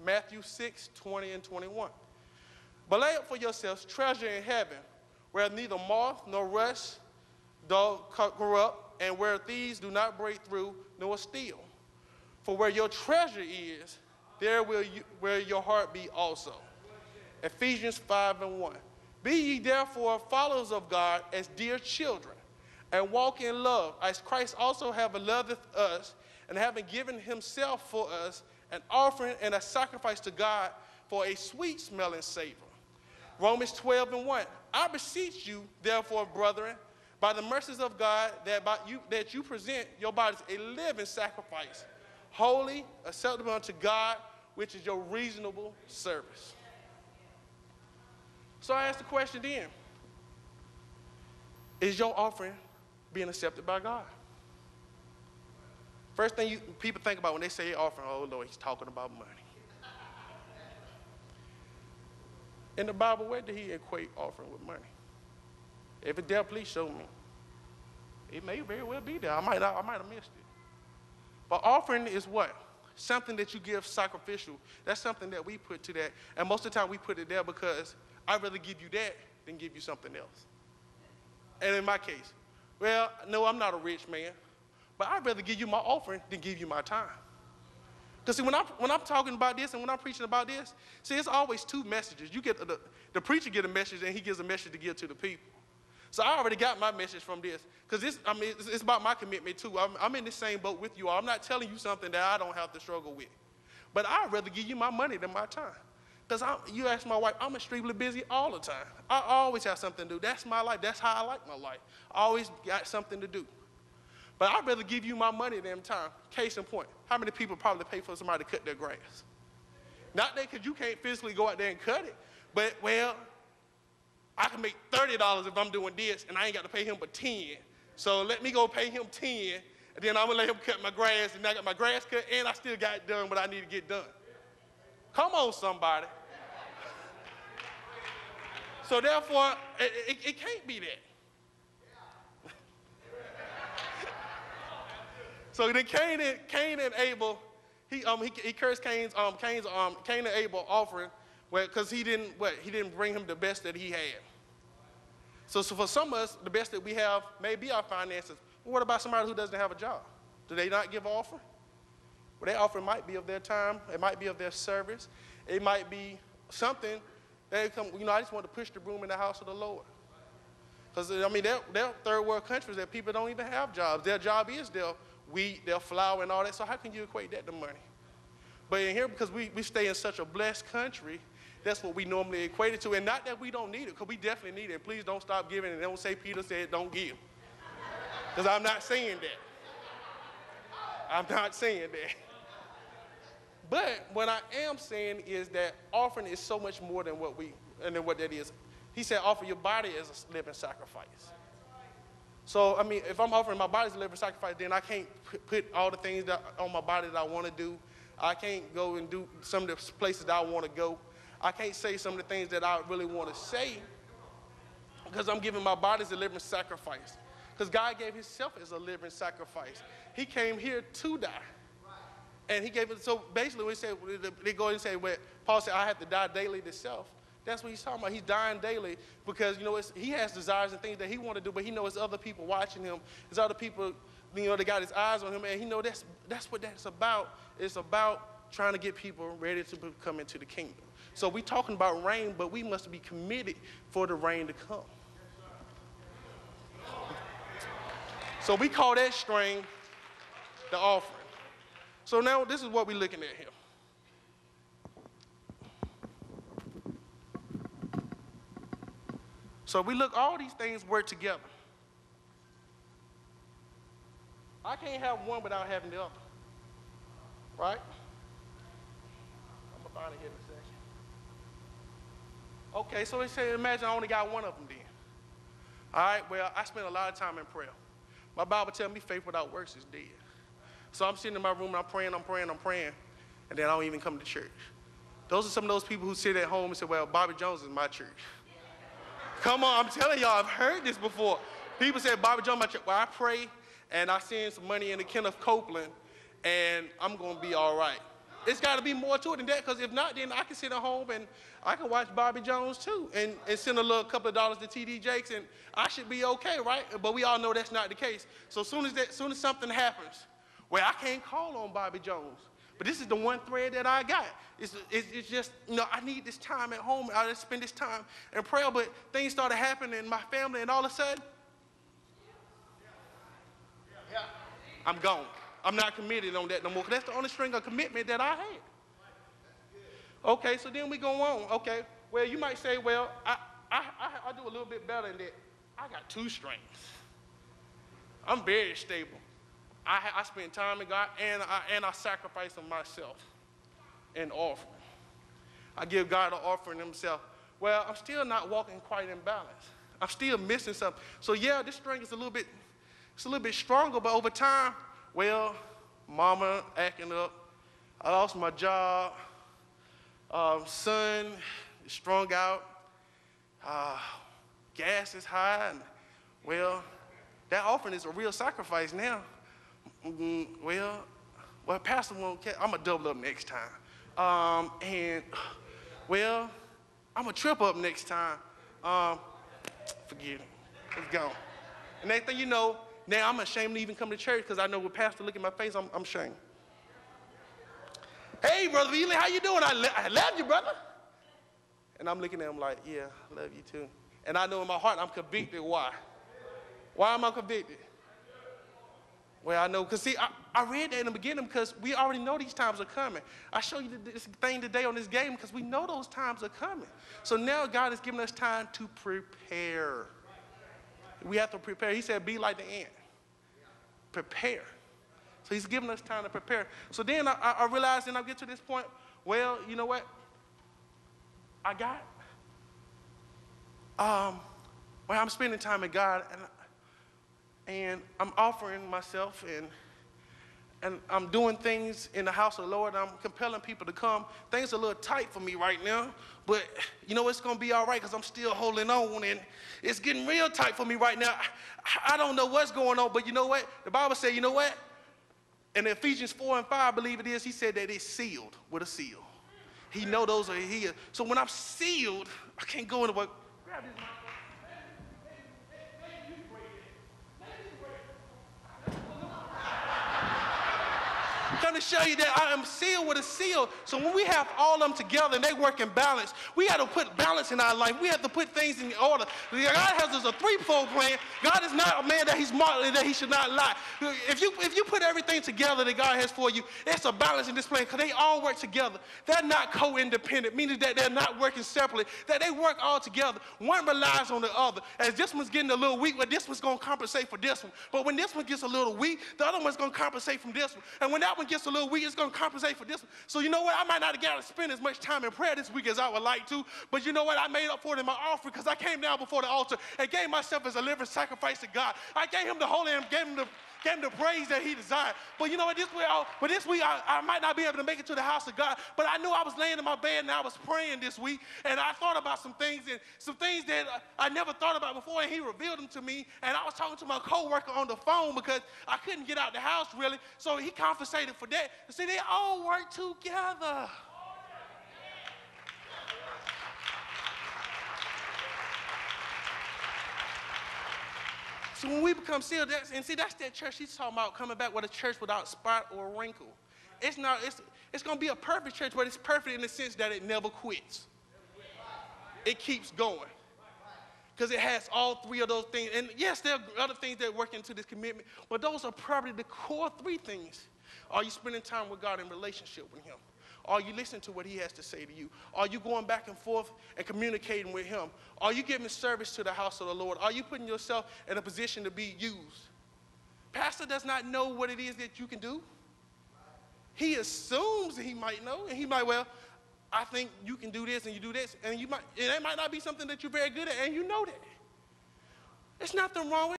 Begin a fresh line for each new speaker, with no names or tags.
Matthew 6, 20 and 21. But lay up for yourselves treasure in heaven, where neither moth nor rust doth corrupt, and where thieves do not break through nor steal. For where your treasure is, there will your heart be also. Ephesians 5 and 1. Be ye therefore followers of God as dear children, and walk in love, as Christ also have loveth us, and having given himself for us, an offering and a sacrifice to God for a sweet smelling savor. Romans 12 and 1. I beseech you, therefore, brethren, by the mercies of God, that you present your bodies a living sacrifice, holy, acceptable unto God, which is your reasonable service. So I ask the question then, is your offering being accepted by God? First thing people think about when they say offering, oh Lord, he's talking about money. In the Bible, where did he equate offering with money? If it's there, please show me. It may very well be there. I might have missed it. But offering is what? Something that you give sacrificial. That's something that we put to that. And most of the time we put it there because I'd rather give you that than give you something else. And in my case, well, no, I'm not a rich man, but I'd rather give you my offering than give you my time. Because see, when I'm talking about this and when I'm preaching about this, see, it's always two messages. You get the preacher get a message and he gives a message to give to the people. So I already got my message from this. Because it's about my commitment too. I'm in the same boat with you all. I'm not telling you something that I don't have to struggle with. But I'd rather give you my money than my time. Because you ask my wife, I'm extremely busy all the time. I always have something to do. That's my life. That's how I like my life. I always got something to do. But I'd rather give you my money than time. Case in point, how many people probably pay for somebody to cut their grass? Not that because you can't physically go out there and cut it, but, well, I can make $30 if I'm doing this, and I ain't got to pay him but 10. So let me go pay him 10, and then I'm going to let him cut my grass, and I got my grass cut, and I still got done what I need to get done. Come on, somebody. So therefore, it can't be that. So then Cain and Abel, he cursed Cain and Abel offering, because he didn't bring him the best that he had. So for some of us, the best that we have may be our finances. But what about somebody who doesn't have a job? Do they not give an offering? Well, their offering might be of their time. It might be of their service. It might be something that I just want to push the broom in the house of the Lord. Because, they're third world countries that people don't even have jobs. Their job is their wheat, their flour, and all that. So how can you equate that to money? But in here, because we stay in such a blessed country, that's what we normally equate it to. And not that we don't need it, because we definitely need it. Please don't stop giving, and don't say Peter said don't give. Because I'm not saying that. I'm not saying that. But what I am saying is that offering is so much more than what that is. He said offer your body as a living sacrifice. So, if I'm offering my body as a living sacrifice, then I can't put all the things on my body that I want to do. I can't go and do some of the places that I want to go. I can't say some of the things that I really want to say because I'm giving my body as a living sacrifice. Because God gave himself as a living sacrifice. He came here to die. And he gave it, so basically they go and say, well, Paul said, I have to die daily to self. That's what he's talking about. He's dying daily because, he has desires and things that he want to do, but he knows there's other people watching him. There's other people, that got his eyes on him, and he knows that's what that's about. It's about trying to get people ready to come into the kingdom. So we're talking about reign, but we must be committed for the reign to come. So we call that string the offering. So now this is what we're looking at here. So we look, all these things work together. I can't have one without having the other, right? I'm about to hit a second. Okay, so they say, imagine I only got one of them then. All right, well, I spend a lot of time in prayer. My Bible tells me faith without works is dead. So I'm sitting in my room and I'm praying, and then I don't even come to church. Those are some of those people who sit at home and say, well, Bobby Jones is my church. Come on, I'm telling y'all, I've heard this before. People say, Bobby Jones, my church. Well, I pray, and I send some money into Kenneth Copeland, and I'm going to be all right. It's got to be more to it than that, because if not, then I can sit at home and I can watch Bobby Jones too and send a little couple of dollars to TD Jakes and I should be okay, right? But we all know that's not the case. So as soon as something happens, well, I can't call on Bobby Jones. But this is the one thread that I got. It's just, I need this time at home. I just spend this time in prayer. But things started happening in my family, and all of a sudden, I'm gone. I'm not committed on that no more, because that's the only string of commitment that I had. Okay, so then we go on. Okay, well, you might say, well, I do a little bit better than that. I got 2 strings. I'm very stable. I spend time with God, and I sacrifice of myself in offering. I give God an offering himself. Well, I'm still not walking quite in balance. I'm still missing something. So yeah, this string is a little bit stronger, but over time, well, mama acting up, I lost my job, son is strung out, gas is high, and well, that offering is a real sacrifice now. Well, Pastor won't care. I'm going to double up next time. And, well, I'm going to trip up next time. Forget it. It's gone. And next thing you know, now I'm ashamed to even come to church, because I know when Pastor look at my face, I'm ashamed. Hey, Brother Ely, how you doing? I love you, brother. And I'm looking at him like, yeah, I love you too. And I know in my heart I'm convicted. Why? Why am I convicted? Well, I know, because see, I read that in the beginning because we already know these times are coming. I show you this thing today on this game because we know those times are coming. So now God is giving us time to prepare. We have to prepare. He said, be like the ant. Prepare. So he's giving us time to prepare. So then I realized, and I get to this point, well, you know what? I'm spending time with God, and I'm offering myself, and I'm doing things in the house of the Lord. I'm compelling people to come. Things are a little tight for me right now, but it's going to be all right because I'm still holding on, and it's getting real tight for me right now. I don't know what's going on, but you know what? The Bible said, you know what? In Ephesians 4 and 5, I believe it is, he said that it's sealed with a seal. He know those are here. So when I'm sealed, I can't go into work. Grab this mic. Come to show you that I am sealed with a seal. So when we have all of them together and they work in balance, we have to put balance in our life. We have to put things in order. God has us a threefold plan. God is not a man that he's marked that he should not lie. If you put everything together that God has for you, it's a balance in this plan because they all work together. They're not co-independent, meaning that they're not working separately, that they work all together. One relies on the other. As this one's getting a little weak, well, this one's going to compensate for this one. But when this one gets a little weak, the other one's going to compensate from this one. And when that one gets a little weak, it's going to compensate for this one. So you know what? I might not have got to spend as much time in prayer this week as I would like to, but you know what? I made up for it in my offering because I came down before the altar and gave myself as a living sacrifice to God. I gave him the holy and gave him the praise that he desired. But you know what? This week I might not be able to make it to the house of God, but I knew I was laying in my bed and I was praying this week, and I thought about some things that I never thought about before, and he revealed them to me. And I was talking to my coworker on the phone because I couldn't get out the house really, so he compensated for that. See, they all work together. So when we become sealed, that's that church he's talking about, coming back with a church without spot or wrinkle. It's going to be a perfect church, but it's perfect in the sense that it never quits. It keeps going. Because it has all 3 of those things. And yes, there are other things that work into this commitment, but those are probably the core 3 things. Are you spending time with God in relationship with him? Are you listening to what he has to say to you? Are you going back and forth and communicating with him? Are you giving service to the house of the Lord? Are you putting yourself in a position to be used? Pastor does not know what it is that you can do. He assumes that he might know, and he might, well, I think you can do this and you do this, and it might not be something that you're very good at, and you know that. There's nothing wrong with it.